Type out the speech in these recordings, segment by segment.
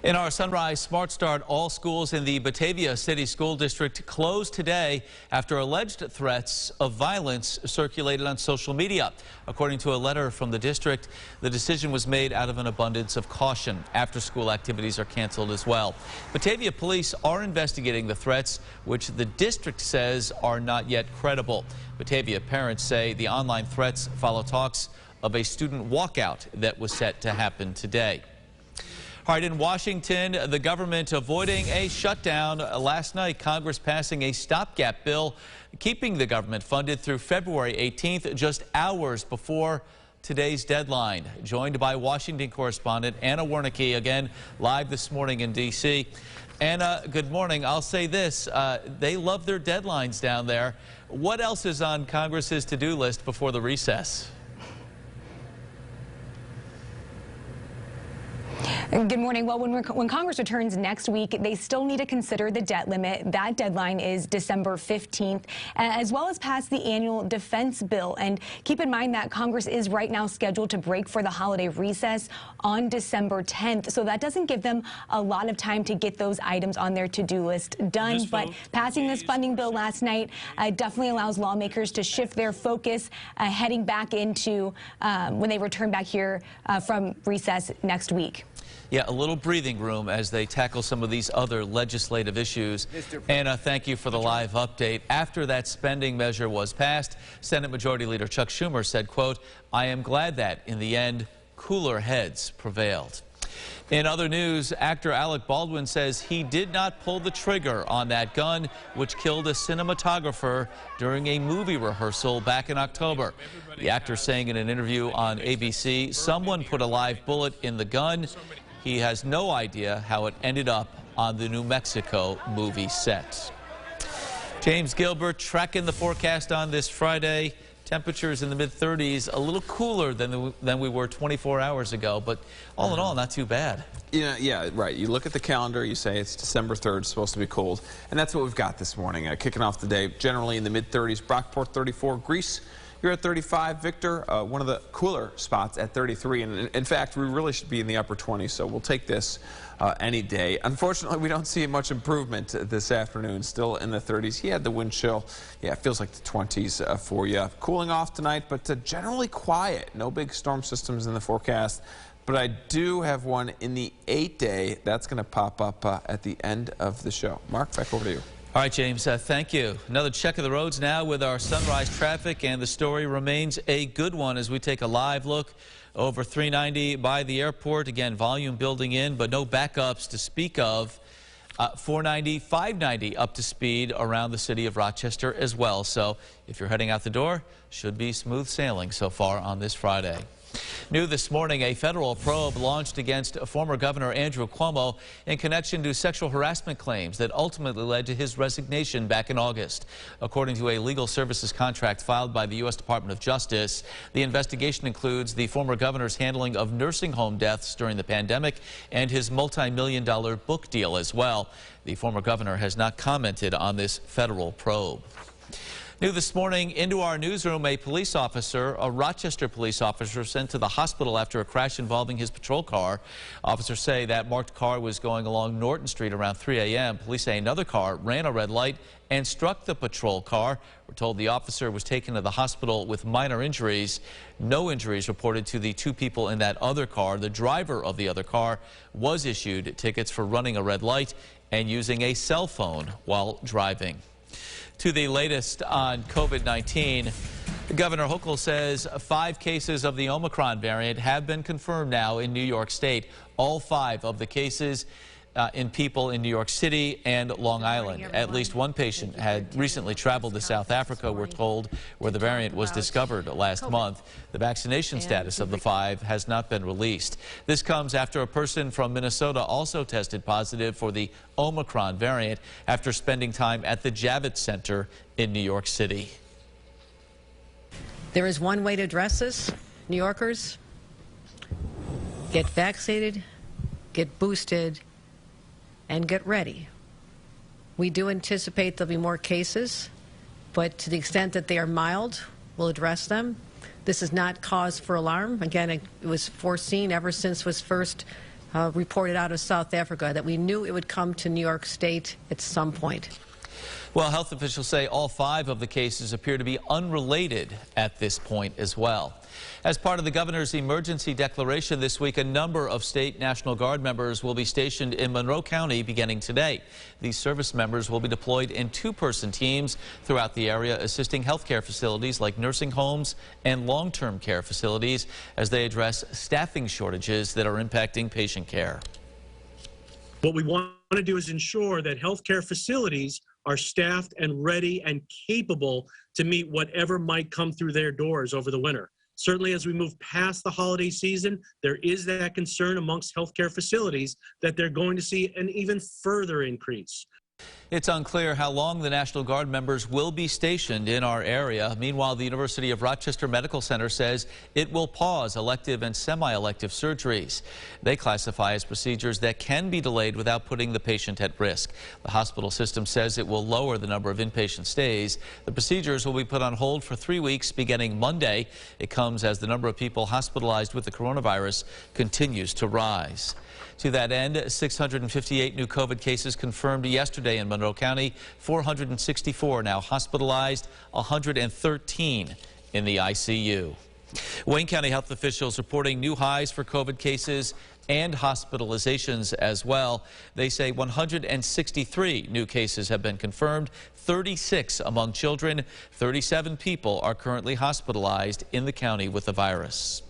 In our Sunrise Smart Start, all schools in the Batavia City School District closed today after alleged threats of violence circulated on social media. According to a letter from the district, the decision was made out of an abundance of caution. After-school activities are canceled as well. Batavia police are investigating the threats, which the district says are not yet credible. Batavia parents say the online threats follow talks of a student walkout that was set to happen today. All right, in Washington, the government avoiding a shutdown. Last night, Congress passing a stopgap bill, keeping the government funded through February 18th, just hours before today's deadline. Joined by Washington correspondent Anna Wernicke, again, live this morning in D.C. Anna, good morning. I'll say this, they love their deadlines down there. What else is on Congress's to-do list before the recess? Good morning. Well, when Congress returns next week, they still need to consider the debt limit. That deadline is December 15th, as well as pass the annual defense bill. And keep in mind that Congress is right now scheduled to break for the holiday recess on December 10th. So that doesn't give them a lot of time to get those items on their to-do list done. But passing this funding bill last night definitely allows lawmakers to shift their focus heading back into when they return back here from recess next week. Yeah, a little breathing room as they tackle some of these other legislative issues. Anna, thank you for the live update. After that spending measure was passed, Senate Majority Leader Chuck Schumer said, quote, "I am glad that, in the end, cooler heads prevailed." In other news, actor Alec Baldwin says he did not pull the trigger on that gun which killed a cinematographer during a movie rehearsal back in October. The actor saying in an interview on ABC, someone put a live bullet in the gun. He has no idea how it ended up on the New Mexico movie set. James Gilbert tracking the forecast on this Friday. Temperatures in the mid-30s, a little cooler than we were 24 hours ago, but all in all, not too bad. Yeah, right. You look at the calendar, you say it's December 3rd, it's supposed to be cold, and that's what we've got this morning. Kicking off the day, generally in the mid-30s, Brockport 34, Greece, you're at 35. Victor, one of the cooler spots at 33, and in fact, we really should be in the upper 20s, so we'll take this any day. Unfortunately, we don't see much improvement this afternoon. Still in the 30s. He had the wind chill. Yeah, it feels like the 20s for you. Cooling off tonight, but generally quiet. No big storm systems in the forecast. But I do have one in the 8-day. That's going to pop up at the end of the show. Mark, back over to you. All right, James, thank you. Another check of the roads now with our sunrise traffic, and the story remains a good one as we take a live look over 390 by the airport. Again, volume building in, but no backups to speak of. 490, 590 up to speed around the city of Rochester as well. So if you're heading out the door, should be smooth sailing so far on this Friday. New this morning, a federal probe launched against former Governor Andrew Cuomo in connection to sexual harassment claims that ultimately led to his resignation back in August. According to a legal services contract filed by the U.S. Department of Justice, the investigation includes the former governor's handling of nursing home deaths during the pandemic and his multi-million-dollar book deal as well. The former governor has not commented on this federal probe. New this morning, into our newsroom, a Rochester police officer sent to the hospital after a crash involving his patrol car. Officers say that marked car was going along Norton Street around 3 a.m. Police say another car ran a red light and struck the patrol car. We're told the officer was taken to the hospital with minor injuries. No injuries reported to the two people in that other car. The driver of the other car was issued tickets for running a red light and using a cell phone while driving. To the latest on COVID-19, Governor Hochul says 5 cases of the Omicron variant have been confirmed now in New York State. All 5 of the cases in people in New York City and Long Island. At least one patient had recently traveled to South Africa, we're told, where the variant was discovered last month. The vaccination status of the 5 has not been released. This comes after a person from Minnesota also tested positive for the Omicron variant after spending time at the Javits Center in New York City. There is one way to address this, New Yorkers. Get vaccinated, get boosted, and get ready. We do anticipate there'll be more cases, but to the extent that they are mild, we'll address them. This is not cause for alarm. Again, it was foreseen ever since it was first reported out of South Africa, that we knew it would come to New York State at some point. Well, health officials say all 5 of the cases appear to be unrelated at this point as well. As part of the governor's emergency declaration this week, a number of state National Guard members will be stationed in Monroe County beginning today. These service members will be deployed in 2-person teams throughout the area, assisting healthcare facilities like nursing homes and long-term care facilities as they address staffing shortages that are impacting patient care. What we want to do is ensure that healthcare facilities are staffed and ready and capable to meet whatever might come through their doors over the winter. Certainly, as we move past the holiday season, there is that concern amongst healthcare facilities that they're going to see an even further increase. It's unclear how long the National Guard members will be stationed in our area. Meanwhile, the University of Rochester Medical Center says it will pause elective and semi-elective surgeries. They classify as procedures that can be delayed without putting the patient at risk. The hospital system says it will lower the number of inpatient stays. The procedures will be put on hold for 3 weeks beginning Monday. It comes as the number of people hospitalized with the coronavirus continues to rise. To that end, 658 new COVID cases confirmed yesterday in Monroe County, 464 now hospitalized, 113 in the ICU. Wayne County health officials reporting new highs for COVID cases and hospitalizations as well. They say 163 new cases have been confirmed, 36 among children. 37 people are currently hospitalized in the county with the virus.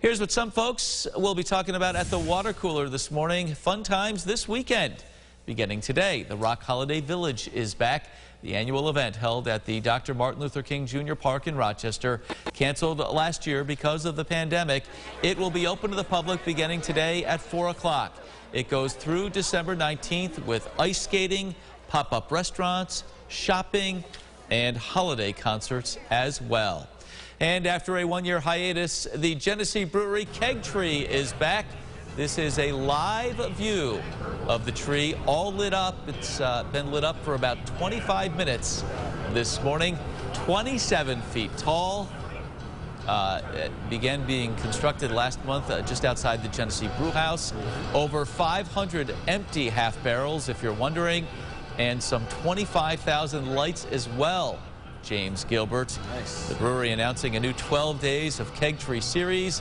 Here's what some folks will be talking about at the water cooler this morning. Fun times this weekend. Beginning today, the Rock Holiday Village is back. The annual event held at the Dr. Martin Luther King Jr. Park in Rochester, canceled last year because of the pandemic. It will be open to the public beginning today at 4 o'clock. It goes through December 19th with ice skating, pop-up restaurants, shopping, and holiday concerts as well. And after a 1-year hiatus, the Genesee Brewery Keg Tree is back. This is a live view of the tree, all lit up. It's been lit up for about 25 minutes this morning. 27 feet tall. It began being constructed last month just outside the Genesee Brew House. Over 500 empty half barrels, if you're wondering, and some 25,000 lights as well. James Gilbert. Nice. The brewery announcing a new 12 days of Keg Tree series.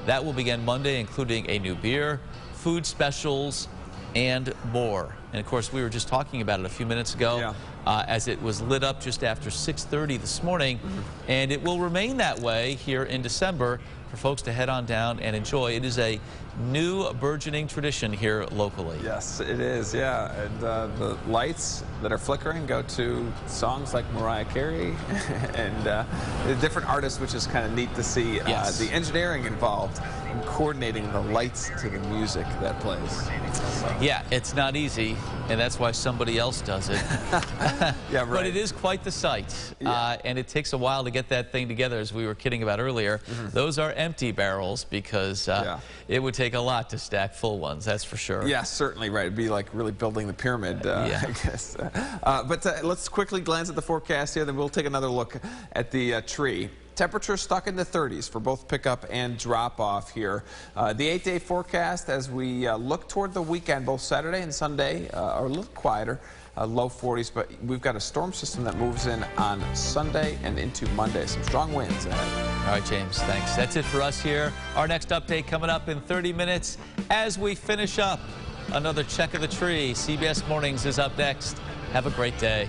That will begin Monday, including a new beer, food specials, and more. And of course, we were just talking about it a few minutes ago as it was lit up just after 6:30 this morning. And it will remain that way here in December for folks to head on down and enjoy. It is a new burgeoning tradition here locally. Yes, it is, yeah. And the lights that are flickering go to songs like Mariah Carey and the different artists, which is kind of neat to see. Yes. The engineering involved in coordinating the lights to the music that plays. Yeah, it's not easy, and that's why somebody else does it. Yeah, right. But it is quite the sight, and it takes a while to get that thing together, as we were kidding about earlier. Those are empty barrels because it would take a lot to stack full ones, that's for sure. Yeah, certainly, right. It'd be like really building the pyramid, I guess. But let's quickly glance at the forecast here, then we'll take another look at the tree. Temperatures stuck in the 30s for both pickup and drop off here. The 8-day forecast as we look toward the weekend, both Saturday and Sunday are a little quieter. Low 40s, but we've got a storm system that moves in on Sunday and into Monday. Some strong winds ahead. All right, James, thanks. That's it for us here. Our next update coming up in 30 minutes as we finish up another check of the tree. CBS Mornings is up next. Have a great day.